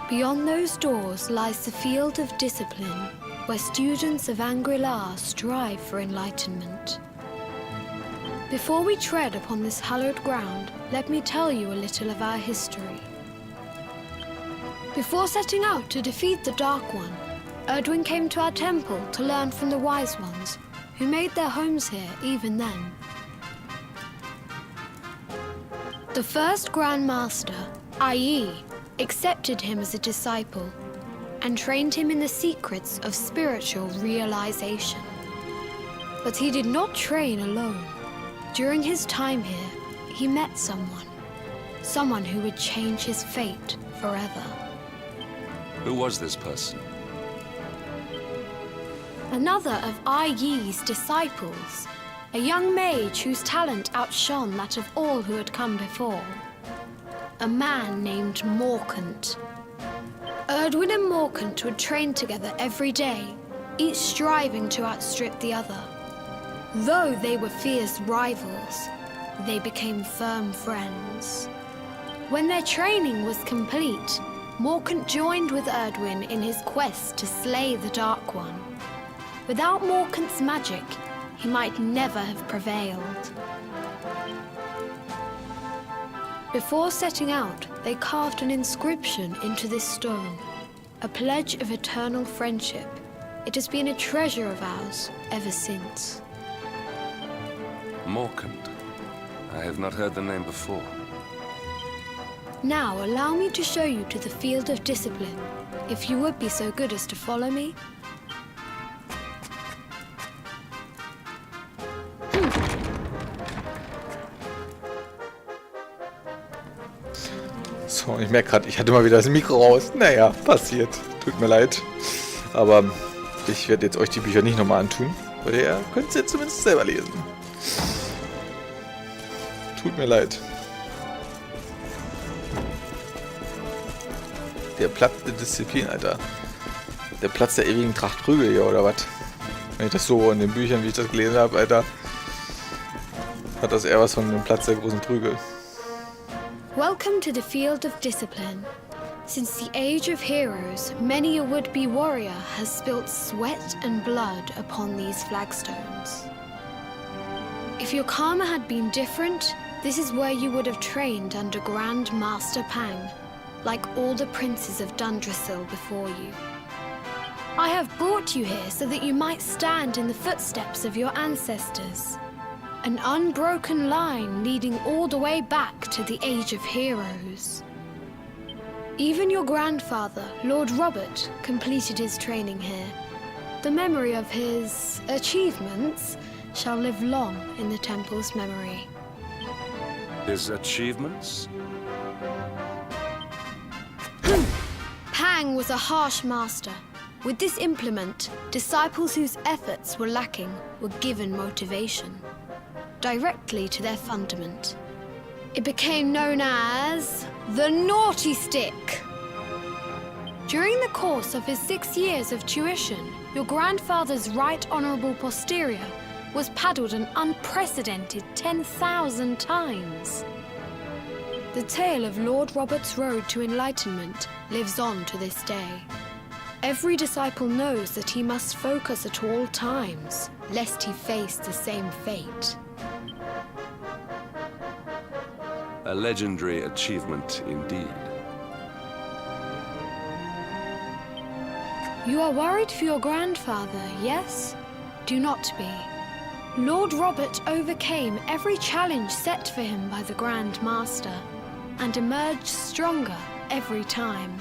Beyond those doors lies the field of discipline, where students of Grimalaya strive for enlightenment. Before we tread upon this hallowed ground, let me tell you a little of our history. Before setting out to defeat the Dark One, Erdwin came to our temple to learn from the wise ones, who made their homes here even then. The first Grand Master, i.e., accepted him as a disciple and trained him in the secrets of spiritual realization. But he did not train alone. During his time here, he met someone who would change his fate forever. Who was this person? Another of Yi's disciples, a young mage whose talent outshone that of all who had come before. A man named Morkant. Erdwin and Morkant would train together every day, each striving to outstrip the other. Though they were fierce rivals, they became firm friends. When their training was complete, Morkant joined with Erdwin in his quest to slay the Dark One. Without Morkant's magic, he might never have prevailed. Before setting out, they carved an inscription into this stone, a pledge of eternal friendship. It has been a treasure of ours ever since. Morkant. I have not heard the name before. Now allow me to show you to the field of discipline, if you would be so good as to follow me. So, ich merke gerade, ich hatte mal wieder das Mikro raus. Naja, passiert. Tut mir leid. Aber ich werde jetzt euch die Bücher nicht nochmal antun, weil ihr könnt es jetzt zumindest selber lesen. Tut mir leid. Der Platz der Disziplin, Alter. Der Platz der ewigen Tracht Prügel hier, oder was? Wenn ich das so in den Büchern, wie ich das gelesen habe, Alter, hat das eher was von dem Platz der großen Prügel. Welcome to the field of discipline. Since the age of heroes, many a would-be warrior has spilt sweat and blood upon these flagstones. If your karma had been different, this is where you would have trained under Grand Master Pang, like all the princes of Dundrasil before you. I have brought you here so that you might stand in the footsteps of your ancestors. An unbroken line leading all the way back to the Age of Heroes. Even your grandfather, Lord Robert, completed his training here. The memory of his achievements shall live long in the temple's memory. His achievements? Pang was a harsh master. With this implement, disciples whose efforts were lacking were given motivation directly to their fundament. It became known as the Naughty Stick. During the course of his 6 years of tuition, your grandfather's right honourable posterior was paddled an unprecedented 10,000 times. The tale of Lord Robert's road to enlightenment lives on to this day. Every disciple knows that he must focus at all times, lest he face the same fate. A legendary achievement indeed. You are worried for your grandfather, yes? Do not be. Lord Robert overcame every challenge set for him by the Grand Master, and emerged stronger every time.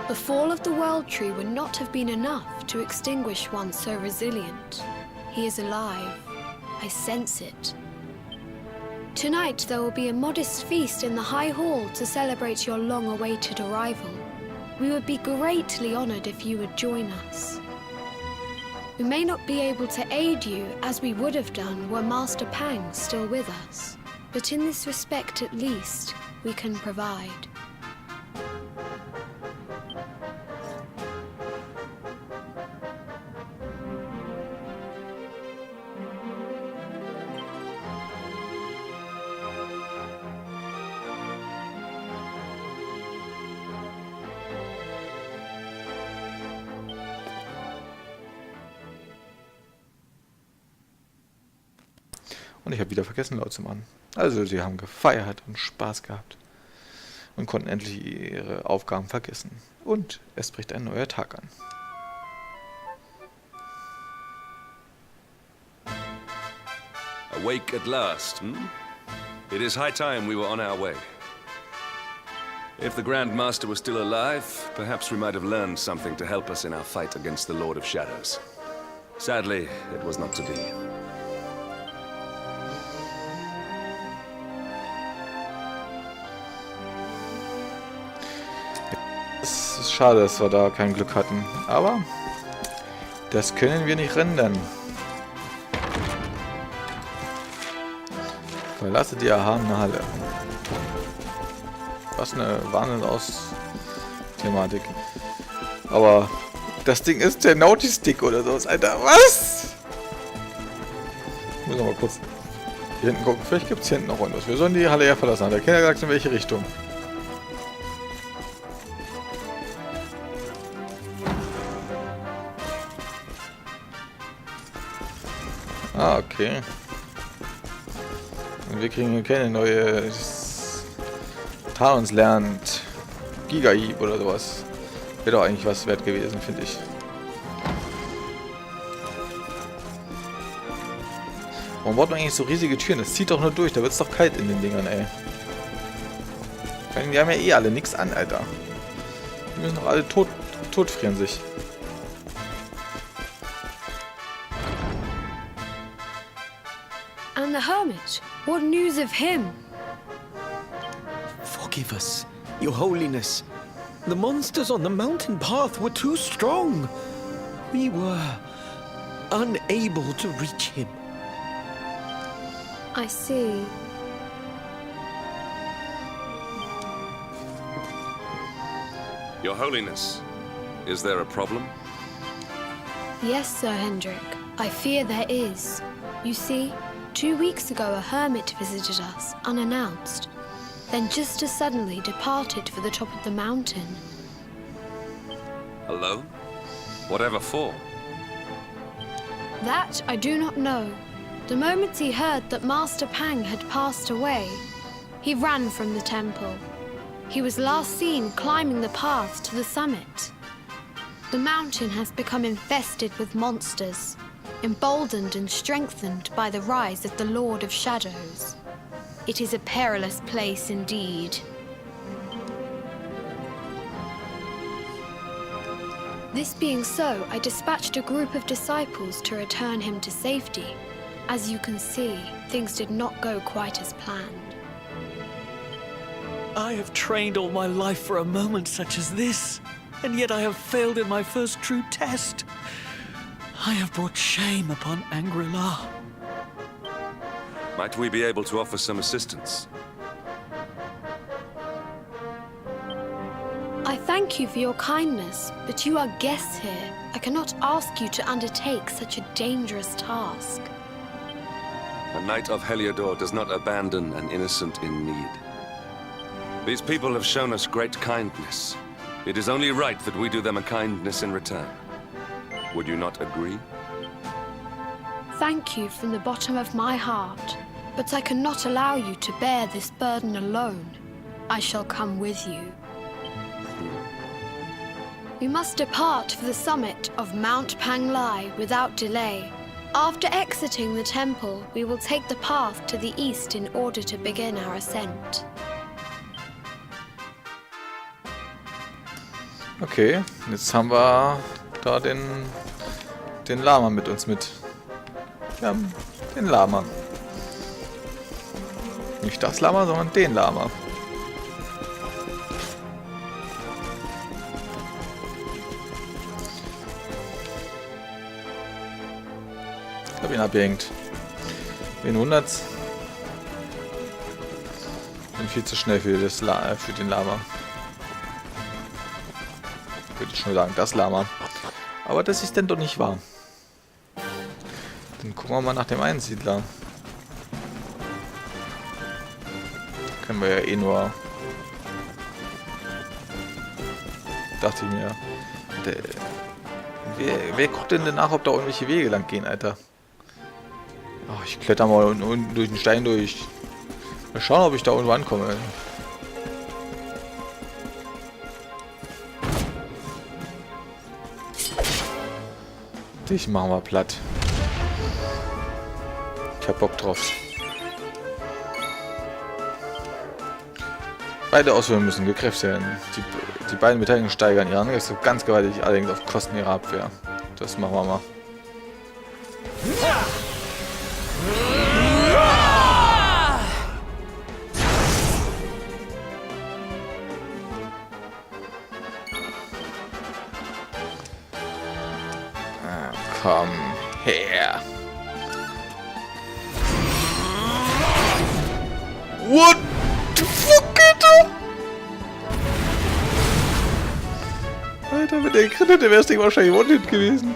The fall of the World Tree would not have been enough to extinguish one so resilient. He is alive. I sense it. Tonight there will be a modest feast in the High Hall to celebrate your long-awaited arrival. We would be greatly honored if you would join us. We may not be able to aid you as we would have done were Master Pang still with us, but in this respect at least, we can provide. Und ich habe wieder vergessen, laut zu machen. Also, sie haben gefeiert und Spaß gehabt. Und konnten endlich ihre Aufgaben vergessen. Und es bricht ein neuer Tag an. Awake at last, hm? It is high time we were on our way. If the Grand Master was still alive, perhaps we might have learned something to help us in our fight against the Lord of Shadows. Sadly, it was not to be. Es ist schade, dass wir da kein Glück hatten. Aber das können wir nicht rendern. Verlasse die erhabene Halle. Was eine Wahnsinns-Aus-Thematik. Aber das Ding ist der Naughty-Stick oder so. Alter, was? Ich muss noch mal kurz hier hinten gucken. Vielleicht gibt es hier hinten noch was. Wir sollen die Halle ja verlassen. Hat der Kinder gesagt, in welche Richtung? Ah, okay. Und wir kriegen hier keine neue Talons lernt Giga-Hieb oder sowas. Wäre doch eigentlich was wert gewesen, finde ich. Warum baut man eigentlich so riesige Türen? Das zieht doch nur durch, da wird es doch kalt in den Dingern, ey. Die haben ja eh alle nichts an, Alter. Die müssen doch alle totfrieren sich. And the hermit? What news of him? Forgive us, Your Holiness. The monsters on the mountain path were too strong. We were unable to reach him. I see. Your Holiness, is there a problem? Yes, Sir Hendrik. I fear there is. You see, 2 weeks ago a hermit visited us, unannounced. Then just as suddenly departed for the top of the mountain. Alone? Whatever for? That I do not know. The moment he heard that Master Pang had passed away, he ran from the temple. He was last seen climbing the path to the summit. The mountain has become infested with monsters, emboldened and strengthened by the rise of the Lord of Shadows. It is a perilous place indeed. This being so, I dispatched a group of disciples to return him to safety. As you can see, things did not go quite as planned. I have trained all my life for a moment such as this, and yet I have failed in my first true test. I have brought shame upon Angri-La. Might we be able to offer some assistance? I thank you for your kindness, but you are guests here. I cannot ask you to undertake such a dangerous task. A knight of Heliodor does not abandon an innocent in need. These people have shown us great kindness. It is only right that we do them a kindness in return. Would you not agree? Thank you from the bottom of my heart, but I cannot allow you to bear this burden alone. I shall come with you. We must depart for the summit of Mount Panglai without delay. After exiting the temple, we will take the path to the east in order to begin our ascent. Okay, jetzt haben wir da den Lama mit uns mit. Wir haben den Lama. Nicht das Lama, sondern den Lama. Ich habe ihn abgehängt. Wen wundert's? Bin viel zu schnell für den Lama. Ich würde schon sagen, das Lama. Aber das ist denn doch nicht wahr. Dann gucken wir mal nach dem Einsiedler. Können wir ja eh nur... Dachte ich mir. Wer guckt denn nach, ob da irgendwelche Wege lang gehen, Alter? Oh, Ich kletter mal unten durch den Stein durch. Mal schauen, ob ich da irgendwo ankomme. Dich machen wir platt. Ich hab Bock drauf. Beide Ausführungen müssen gekräftigt werden. Die beiden Beteiligten steigern ihren Angriff ganz gewaltig, allerdings auf Kosten ihrer Abwehr. Das machen wir mal. Komm her. What the fuck, Alter? Alter, wenn der gekriegt hätte, wäre das Ding wahrscheinlich One-Hit gewesen.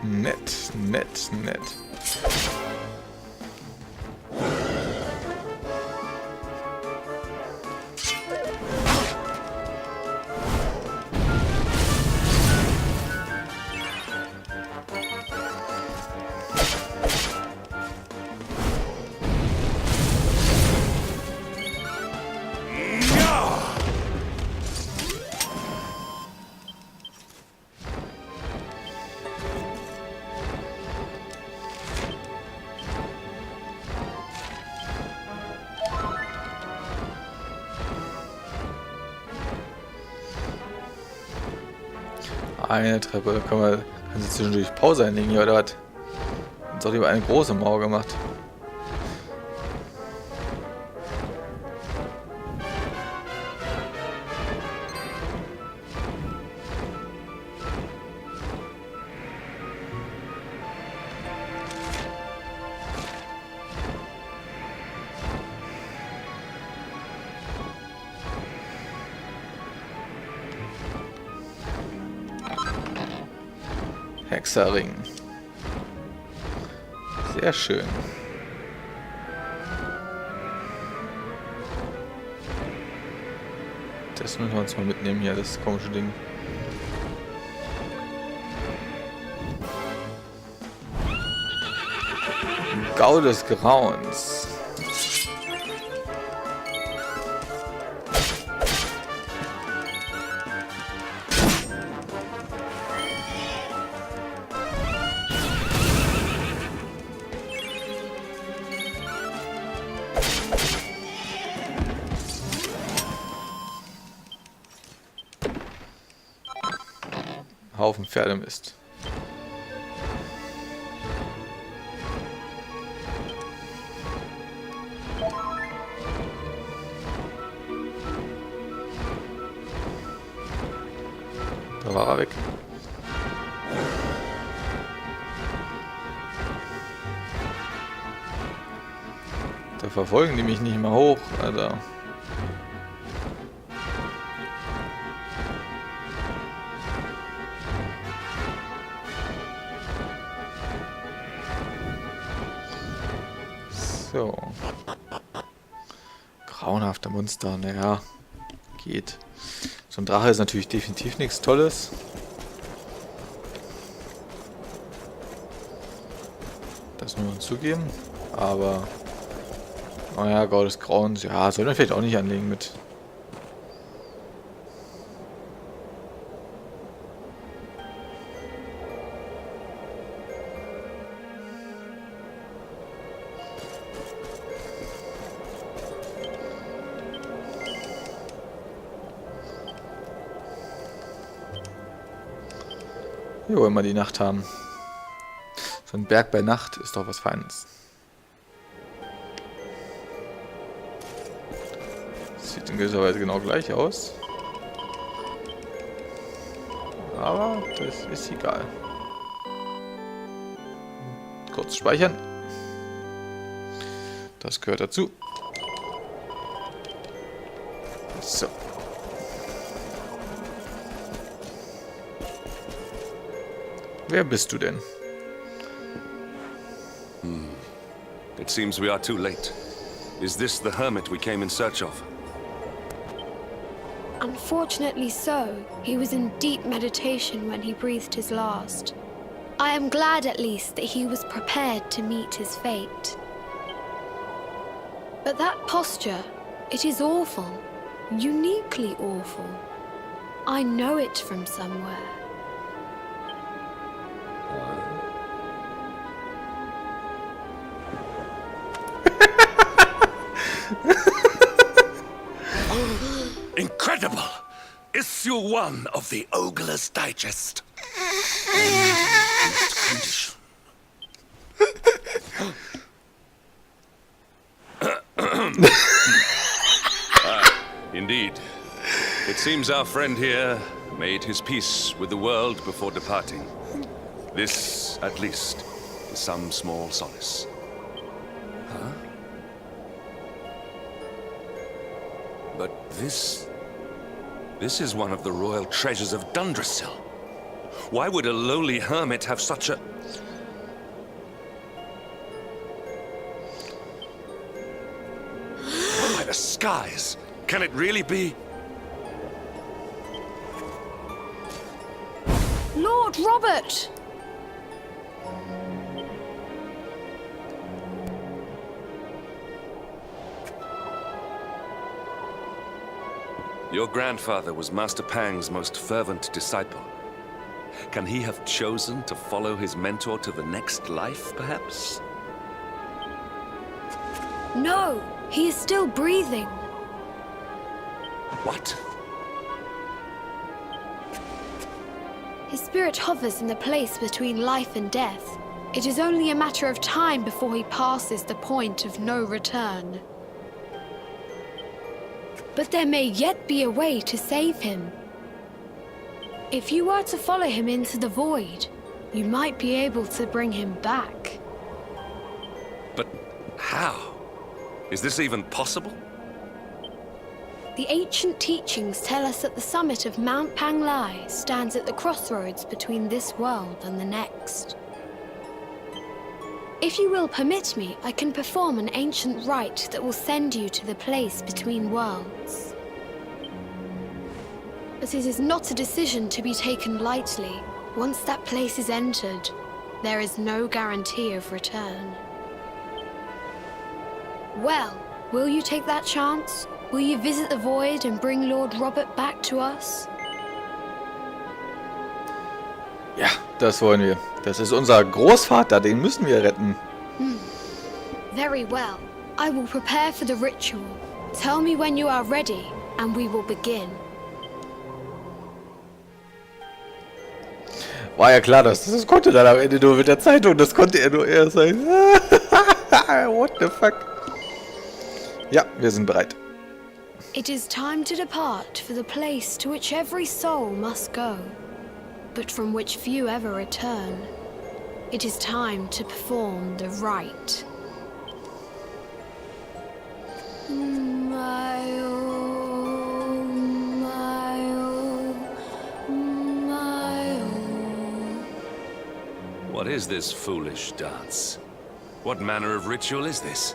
Nett, nett, nett. Eine Treppe, da kann sie zwischendurch Pause einlegen hier, oder was? Jetzt auch lieber eine große Mauer gemacht. Hexerring. Sehr schön. Das müssen wir uns mal mitnehmen hier, das komische Ding. Gau des Grauens. Haufen Pferdemist. Da war er weg. Da verfolgen die mich nicht mehr hoch, Alter. So. Grauenhafte Monster, naja. Geht. So ein Drache ist natürlich definitiv nichts Tolles. Das muss man zugeben. Aber naja, Gau des Grauens, ja, soll man vielleicht auch nicht anlegen mit. Jo, wenn wir die Nacht haben. So ein Berg bei Nacht ist doch was Feines. Sieht in gewisser Weise genau gleich aus. Aber das ist egal. Kurz speichern. Das gehört dazu. So. Wer bist du denn? Der It seems we are too late. Is this the hermit we came in search of? Unfortunately so. He was in deep meditation when he breathed his last. I am glad at least that he was prepared to meet his fate. But that posture, it is awful. Uniquely awful. I know it from somewhere. Incredible! Issue 1 of the Ogler's Digest. Indeed. It seems our friend here made his peace with the world before departing. This, at least, is some small solace. Huh? But this is one of the royal treasures of Dundrasil. Why would a lowly hermit have such a... By the skies! Can it really be? Lord Robert! Your grandfather was Master Pang's most fervent disciple. Can he have chosen to follow his mentor to the next life, perhaps? No, he is still breathing. What? His spirit hovers in the place between life and death. It is only a matter of time before he passes the point of no return. But there may yet be a way to save him. If you were to follow him into the void, you might be able to bring him back. But how? Is this even possible? The ancient teachings tell us that the summit of Mount Panglai stands at the crossroads between this world and the next. If you will permit me, I can perform an ancient rite that will send you to the place between worlds. But it is not a decision to be taken lightly. Once that place is entered, there is no guarantee of return. Well, will you take that chance? Will you visit the void and bring Lord Robert back to us? Ja, das wollen wir. Das ist unser Großvater, den müssen wir retten. Very well. I will prepare for the ritual. Tell me when you are ready, and we will begin. War ja klar, dass das konnte dann am Ende nur mit der Zeitung. Das konnte er nur er sein. What the fuck? Ja, wir sind bereit. It is time to depart for the place to which every soul must go, but from which few ever return. It is time to perform the rite. What is this foolish dance? What manner of ritual is this?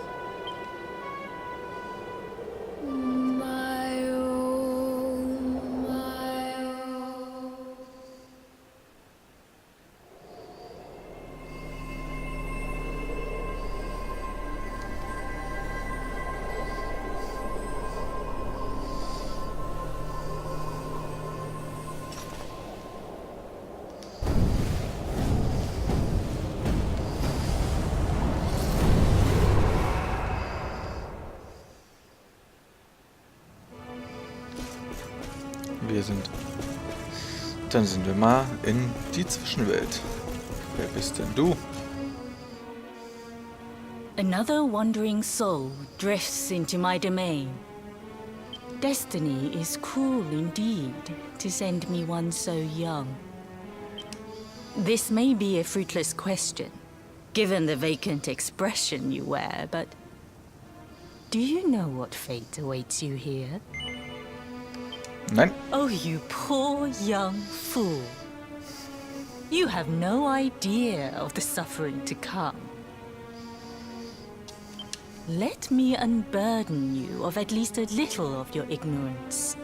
Dann sind wir mal in die Zwischenwelt. Wer bist denn du? Another wandering soul drifts into my domain. Destiny is cruel indeed to send me one so young. This may be a fruitless question, given the vacant expression you wear, but do you know what fate awaits you here? Nein. Oh, you poor young fool. You have no idea of the suffering to come. let me unburden you of at least a little of your ignorance.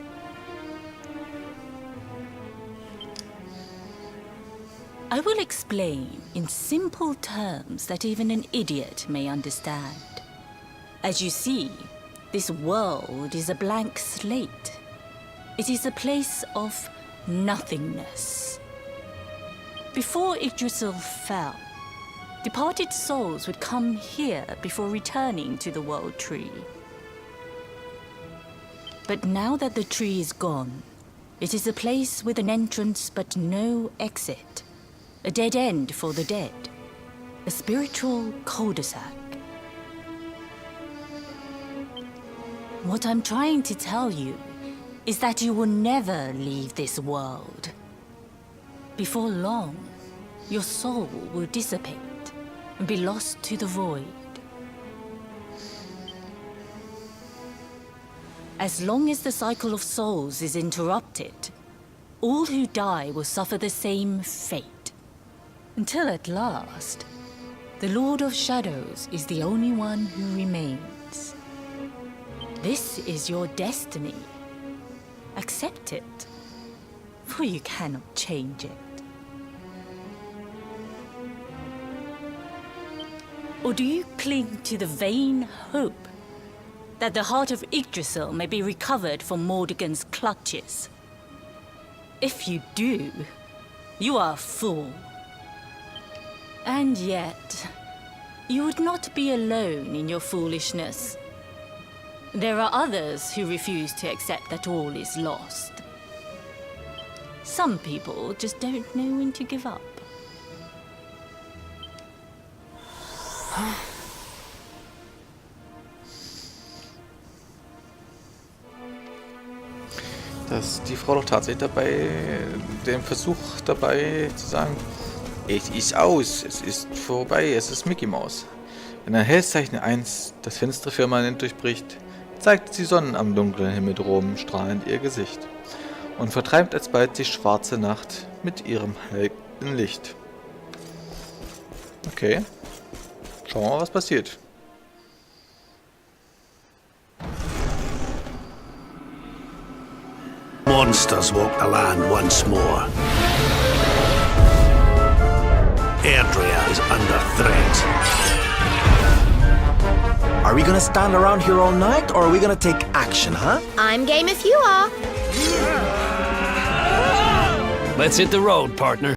I will explain in simple terms that even an idiot may understand. As you see, this world is a blank slate. It is a place of nothingness. Before Yggdrasil fell, departed souls would come here before returning to the World Tree. But now that the tree is gone, it is a place with an entrance but no exit. A dead end for the dead. A spiritual cul-de-sac. What I'm trying to tell you is that you will never leave this world. Before long, your soul will dissipate and be lost to the void. As long as the cycle of souls is interrupted, all who die will suffer the same fate. Until at last, the Lord of Shadows is the only one who remains. This is your destiny. Accept it, for you cannot change it. Or do you cling to the vain hope that the heart of Yggdrasil may be recovered from Mordegon's clutches? If you do, you are a fool. And yet, you would not be alone in your foolishness. There are others who refuse to accept that all is lost. Some people just don't know when to give up. Dass die Frau doch tatsächlich dabei, dem Versuch dabei zu sagen, es ist aus, es ist vorbei, es ist Mickey Mouse. Wenn ein helles Zeichen 1 das finstere Firmament durchbricht, zeigt die Sonne am dunklen Himmel droben strahlend ihr Gesicht und vertreibt alsbald die schwarze Nacht mit ihrem hellen Licht. Okay, schauen wir mal, was passiert. Monsters walk the land once more. Erdrea is under threat. Are we gonna stand around here all night, or are we gonna take action, huh? I'm game if you are. Let's hit the road, partner.